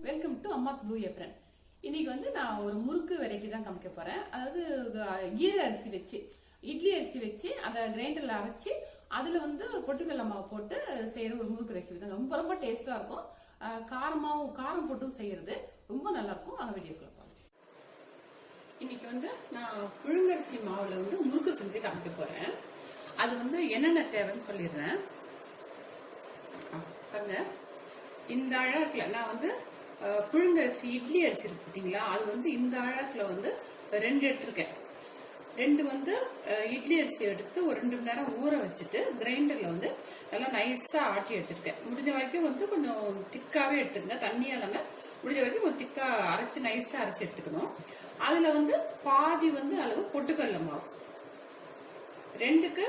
Welcome to அம்மாஸ் blue apron. இன்னைக்கு வந்து நான் ஒரு முறுக்கு வெரைட்டி தான் காமிக்க போறேன். அதாவது கீர அரிசி வச்சு இட்லி அரிசி வச்சு அதை கிரைண்டர்ல அரைச்சி அதுல வந்து பொட்டுக்கடலை மாவு போட்டு செய்யற ஒரு முறுக்கு ரெசிபி தான். ரொம்ப ரொம்ப டேஸ்டா இருக்கும். காரம் போட்டும் செய்யறது ரொம்ப நல்லா இருக்கும். அந்த வீடியோக்குள்ள பாருங்க. இன்னைக்கு வந்து நான் புழுங்கரிசி மாவுல வந்து முறுக்கு செஞ்சு காமிக்க போறேன். அது வந்து என்னென்ன தேவைன்னு சொல்லிடுறேன். பாருங்க, இந்த அழகுல நான் வந்து புழுங்கரிசி இட்லி அரிசி இருக்கு பார்த்தீங்களா, அது வந்து இந்த அழகுல வந்து 2 எடுத்திருக்கேன். 2 வந்து இட்லி அரிசி எடுத்து ஒரு 2 மணி நேரம் ஊற வச்சுட்டு கிரைண்டர்ல வந்து நல்லா நைஸா ஆட்டி எடுத்துருக்கேன். முடிஞ்ச வரைக்கும் வந்து கொஞ்சம் திக்காவே எடுத்துக்கங்க, தண்ணியா இல்லாம முடிஞ்ச வரைக்கும் கொஞ்சம் திக்கா அரைச்சு நைஸா அரைச்சு எடுத்துக்கணும். அதுல வந்து பாதி வந்து அளவு பொட்டுக்கடலை மாவு, 2க்கு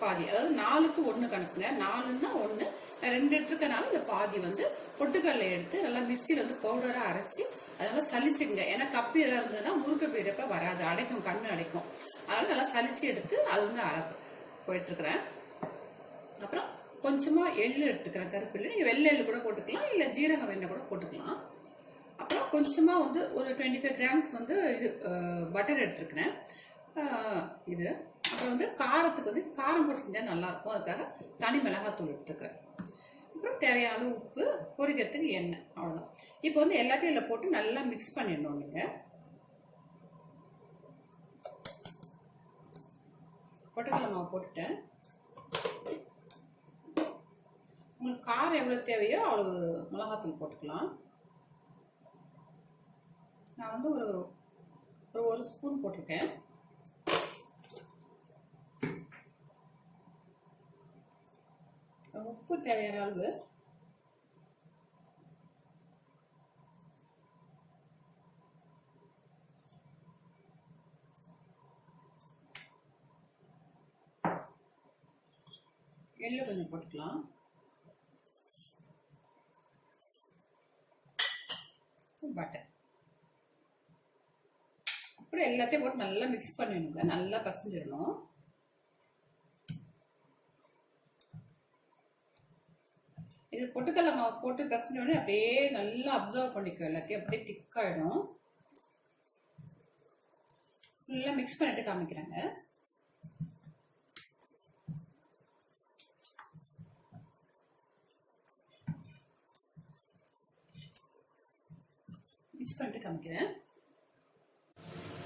பாதி, அதாவது 4க்கு 1 கணக்குங்க. 4ன்னா 1, 2 எடுத்துக்கனால இந்த பாதி வந்து பொட்டுக்கடலை எடுத்து நல்லா மிக்சியில வந்து பவுடரா அரைச்சி அதனால சலிச்சுங்க. ஏன்னா கப்பி எல்லாம் இருந்ததுன்னா முறுக்கு பெய்யறப்ப வராது, அடைக்கும், கண்ணு அடைக்கும். அதனால நல்லா சலிச்சு எடுத்து அது வந்து போயிட்டு இருக்கிறேன். அப்புறம் கொஞ்சமா எள்ளு எடுத்துக்கிறேன், கருப்பு எள்ளு. நீங்க வெள்ளை எள்ளு கூட போட்டுக்கலாம், இல்ல ஜீரகம் வெண்ணெய் கூட போட்டுக்கலாம். அப்புறம் கொஞ்சமா வந்து ஒரு 25 கிராம்ஸ் வந்து இது பட்டர் எடுத்துருக்கிறேன். இது அப்புறம் வந்து காரத்துக்கு வந்து காரம் போட்டு செஞ்சா நல்லா இருக்கும், அதுக்காக தனி மிளகாத்தூள் எடுத்துக்கிறேன். அப்புறம் தேவையான உப்பு, பொரிக்கிறதுக்கு எண்ணெய், அவ்வளவுதான். இப்போ வந்து எல்லாத்தையும் இதுல போட்டு நல்லா மிக்ஸ் பண்ணிடணும். நீங்க பொட்டுக்கடலை மாவு போட்டுட்டேன். உங்களுக்கு காரம் எவ்வளவு தேவையோ அவ்வளவு மிளகாத்தூள் போட்டுக்கலாம். நான் வந்து ஒரு ஸ்பூன் போட்டிருக்கேன். உப்பு தேவையான அளவு, எள்ளு கொஞ்சம் போட்டுக்கலாம். பட்டர், அப்புறம் எல்லாத்தையும் போட்டு நல்லா மிக்ஸ் பண்ணிடணுங்க, நல்லா பசஞ்சிடணும். இது பொட்டுக்கடலை மாவு போட்டு பசஞ்ச உடனே அப்படியே நல்லா அப்சர்வ் பண்ணிக்கும், எல்லாத்தையும் அப்படியே திக்காயிடும். ஃபுல்லா மிக்ஸ் பண்ணிட்டு காமிக்கிறாங்க. மிக்ஸ் பண்ணிட்டு காமிக்கிறேன்.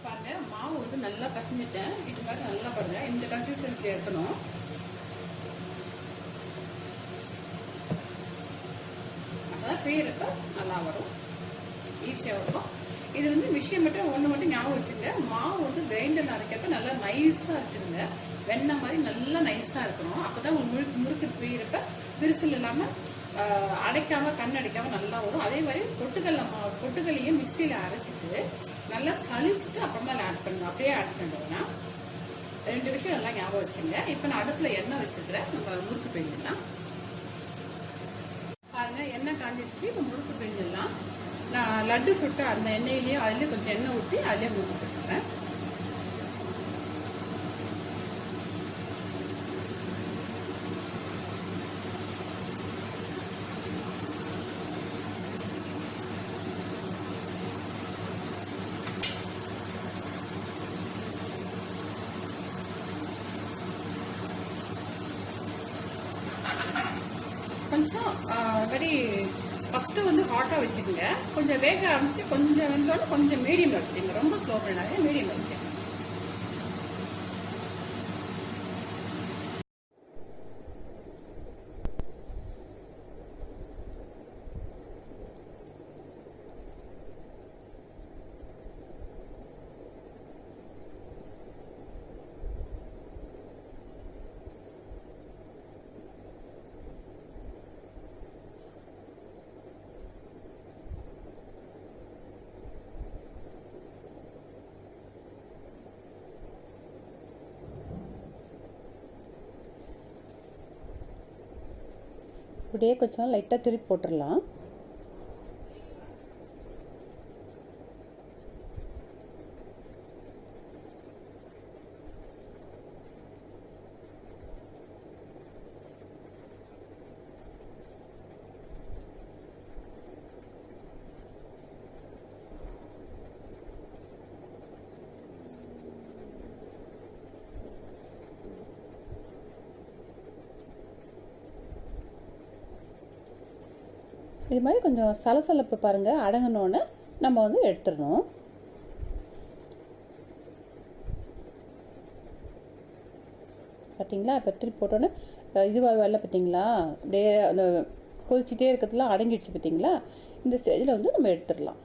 பாருங்க, மாவு வந்து நல்லா பசஞ்சிட்டேன். இது மாதிரி நல்லா பாருங்க, இந்த கன்சிஸ்டன்சி இருக்கணும். செய்யறப்ப நல்லா வரும், ஈஸியா இருக்கும். இது வந்து விஷயம் மட்டும் ஞாபகம் வச்சுங்க, மாவு வந்து கிரைண்டர்ல அரைக்கிறப்ப நல்லா நைஸா அரைச்சிருங்க. வெண்ணெய் மாதிரி நல்லா நைஸா இருக்கணும். அப்பதான் முறுக்கு பெய்யறப்ப விரிசல் இல்லாம அடைக்காம கண் அடைக்காம நல்லா வரும். அதே மாதிரி பொட்டுக்கல்லையும் மிக்சியில அரைச்சிட்டு நல்லா சளிச்சுட்டு அப்புறமா ஆட் பண்ணுங்க. அப்படியே ஆட் பண்ணுவோம்னா 2 விஷயம் நல்லா ஞாபகம் வச்சுங்க. இப்ப நான் அடுப்புல எண்ணெய் வச்சிருக்கிறேன், நம்ம முறுக்கு பெய்யலாம். பாருங்க, எண்ணெய் காஞ்சிடுச்சு. இப்போ முறுக்கு பிழிஞ்சிடலாம். நான் லட்டு சுட்டு அந்த எண்ணெயிலேயே அதுலேயே கொஞ்சம் எண்ணெய் ஊற்றி அதுலேயே முறுக்கு சுட்டுறேன். கொஞ்சம் வெரி ஃபர்ஸ்ட் வந்து ஹாட்டா வச்சுக்கோங்க. கொஞ்சம் வேக ஆரம்பிச்சு கொஞ்சம் வெந்தோன்னு கொஞ்சம் மீடியம்ல வச்சுங்க, ரொம்ப ஸ்லோ பண்ணாதே, மீடியம்ல வச்சுங்க. இப்படியே கொஞ்சம் லைட்டாக திருப்பி போட்டுடலாம். இது மாதிரி கொஞ்சம் சலசலப்பு பாருங்கள் அடங்கினோன்னு நம்ம வந்து எடுத்துடணும். பார்த்தீங்களா? இப்போ திருப்பி போட்டோன்னே இதுவாக வரல பார்த்தீங்களா? அப்படியே அந்த கொதிச்சிட்டே இருக்கிறதுலாம் அடங்கிடுச்சு பார்த்தீங்களா? இந்த ஸ்டேஜில் வந்து நம்ம எடுத்துடலாம்.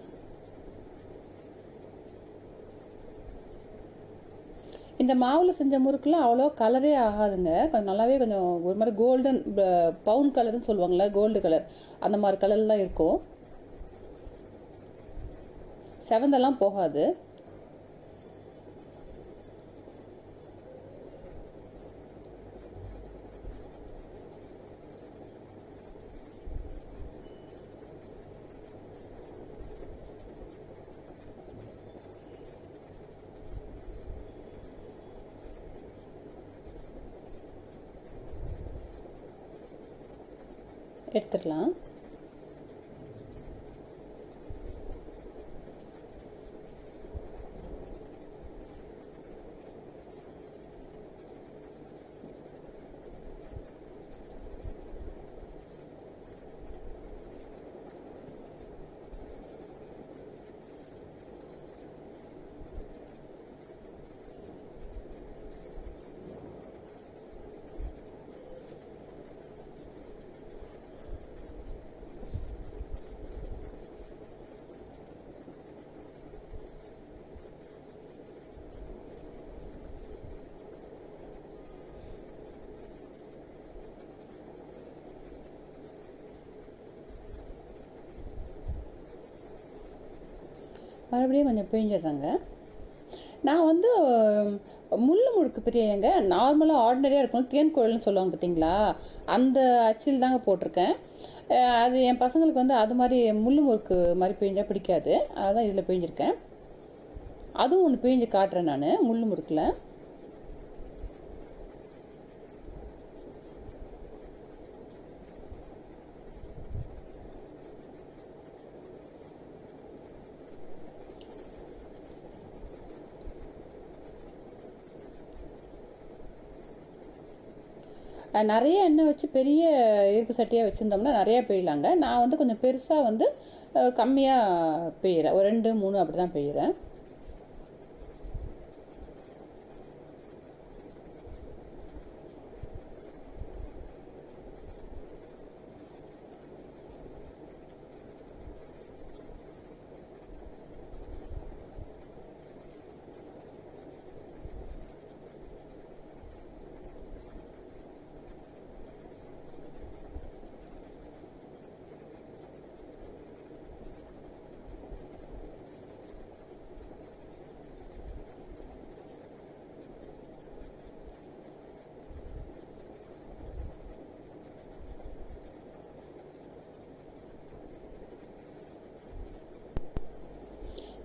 இந்த மாவில் செஞ்ச முறுக்குலாம் அவ்வளோ கலரே ஆகாதுங்க. கொஞ்சம் நல்லாவே கொஞ்சம் ஒரு மாதிரி கோல்டன் பவுன் கலர்னு சொல்லுவாங்கள்ல, கோல்டு கலர் அந்த மாதிரி கலரில் தான் இருக்கும். செவந்தெல்லாம் போகாது. எடுத்துடலாம். மறுபடியும் கொஞ்சம் பிழிஞ்சிடுறேங்க. நான் வந்து முள்ளு முறுக்கு பிரியங்க நார்மலாக ஆர்டினரியாக இருக்கும், தேன் குழல்னு சொல்லுவாங்க பார்த்தீங்களா, அந்த அச்சில் தாங்க போட்டிருக்கேன். அது என் பசங்களுக்கு வந்து அது மாதிரி முள்ளு முறுக்கு மாதிரி பிழிஞ்சா பிடிக்காது, அதான் இதில் பிழிஞ்சிருக்கேன். அதுவும் ஒன்று பிழிஞ்சு காட்டுறேன் நான் முள்ளு முறுக்கில். நிறைய எண்ணெய் வச்சு பெரிய இருப்பு சட்டியாக வச்சுருந்தோம்னா நிறையா பிழியலாங்க. நான் வந்து கொஞ்சம் பெருசாக வந்து கம்மியாக பிழிகிறேன், ஒரு 2 3 அப்படி தான் பிழிகிறேன்.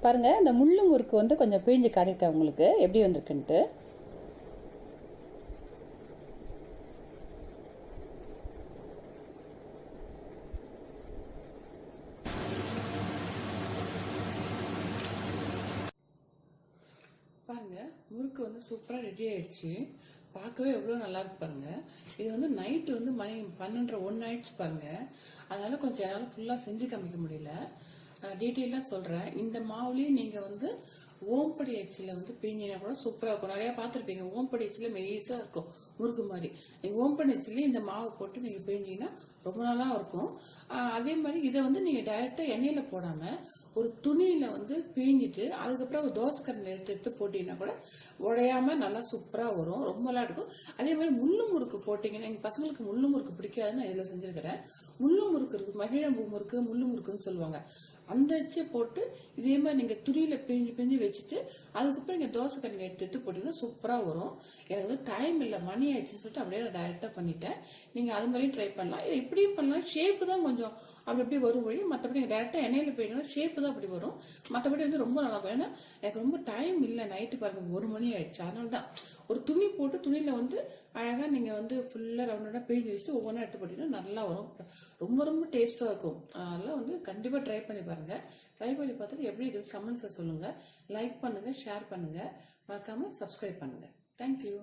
பாருங்கள், இந்த முள்ளு முறுக்கு வந்து கொஞ்சம் பிழிஞ்சு காட்டியிருக்கேன் உங்களுக்கு எப்படி வந்திருக்குன்ட்டு. பாருங்க, முறுக்கு வந்து சூப்பராக ரெடி ஆயிடுச்சு. பார்க்கவே எவ்வளோ நல்லா இருக்கு பாருங்க. இது வந்து நைட்டு வந்து மணி 12:30 1 ஆயிடுச்சு பாருங்க. அதனால கொஞ்சம் என்னால் ஃபுல்லாக செஞ்சு காமிக்க முடியல. நான் டீட்டெயிலாக சொல்கிறேன். இந்த மாவுலேயும் நீங்கள் வந்து ஓம்படி அச்சில் வந்து பிழிஞ்சினா கூட சூப்பராக இருக்கும். நிறையா பார்த்துருப்பீங்க, ஓம்படி அச்சில் மெலிசாக இருக்கும் முறுக்கு மாதிரி. நீங்கள் ஓம்படி அச்சிலே இந்த மாவு போட்டு நீங்கள் பிழிஞ்சிங்கன்னா ரொம்ப நல்லா இருக்கும். அதே மாதிரி இதை வந்து நீங்கள் டைரெக்டாக எண்ணெயில் போடாமல் ஒரு துணியில வந்து பிழிஞ்சிட்டு அதுக்கப்புறம் ஒரு தோசைக்கரண்டில் எடுத்து எடுத்து போட்டீங்கன்னா கூட உடையாம நல்லா சூப்பரா வரும், ரொம்ப நல்லா இருக்கும். அதே மாதிரி முள்ளு முறுக்கு போட்டீங்கன்னா, எங்க பசங்களுக்கு முள்ளு முறுக்கு பிடிக்காதுன்னு நான் இதுல செஞ்சிருக்கிறேன். முள்ளு முறுக்கு இருக்கு, மகிழம்பூ முறுக்கு முள்ளு முறுக்குன்னு சொல்லுவாங்க. அந்த அச்சியை போட்டு இதே மாதிரி நீங்க துணியில பிழிஞ்சு பிழிஞ்சு வச்சுட்டு அதுக்கப்புறம் நீங்க தோசை கரண்டில் எடுத்து எடுத்து போட்டீங்கன்னா சூப்பரா வரும். எனக்கு வந்து டைம் இல்லை, மணி ஆயிடுச்சுன்னு சொல்லிட்டு அப்படியே நான் டைரக்டா பண்ணிட்டேன். நீங்க அது மாதிரியும் ட்ரை பண்ணலாம். இது இப்படியும் பண்ணலாம். ஷேப்பு தான் கொஞ்சம் அப்படி எப்படி வரும் வழி, மற்றபடி டேரெக்டாக எண்ணெயில் போயிட்டோம்னா ஷேப்பு தான் அப்படி வரும். மற்றபடி வந்து ரொம்ப நல்லா இருக்கும். ஏன்னா எனக்கு ரொம்ப டைம் இல்லை, நைட்டு பாருங்க 1 மணி ஆயிடுச்சு. அதனால தான் ஒரு துணி போட்டு துணியில் வந்து அழகாக நீங்கள் வந்து ஃபுல்லாக ரவுண்டாக பிழிஞ்சு வச்சுட்டு ஒவ்வொன்றா எடுத்து போட்டிங்கன்னா நல்லா வரும். ரொம்ப ரொம்ப டேஸ்ட்டாக இருக்கும். அதெல்லாம் வந்து கண்டிப்பாக ட்ரை பண்ணி பாருங்கள். ட்ரை பண்ணி பார்த்துட்டு எப்படி இருக்கு கமெண்ட்ஸை சொல்லுங்கள். லைக் பண்ணுங்கள், ஷேர் பண்ணுங்கள், மறக்காமல் சப்ஸ்கிரைப் பண்ணுங்கள். தேங்க்யூ.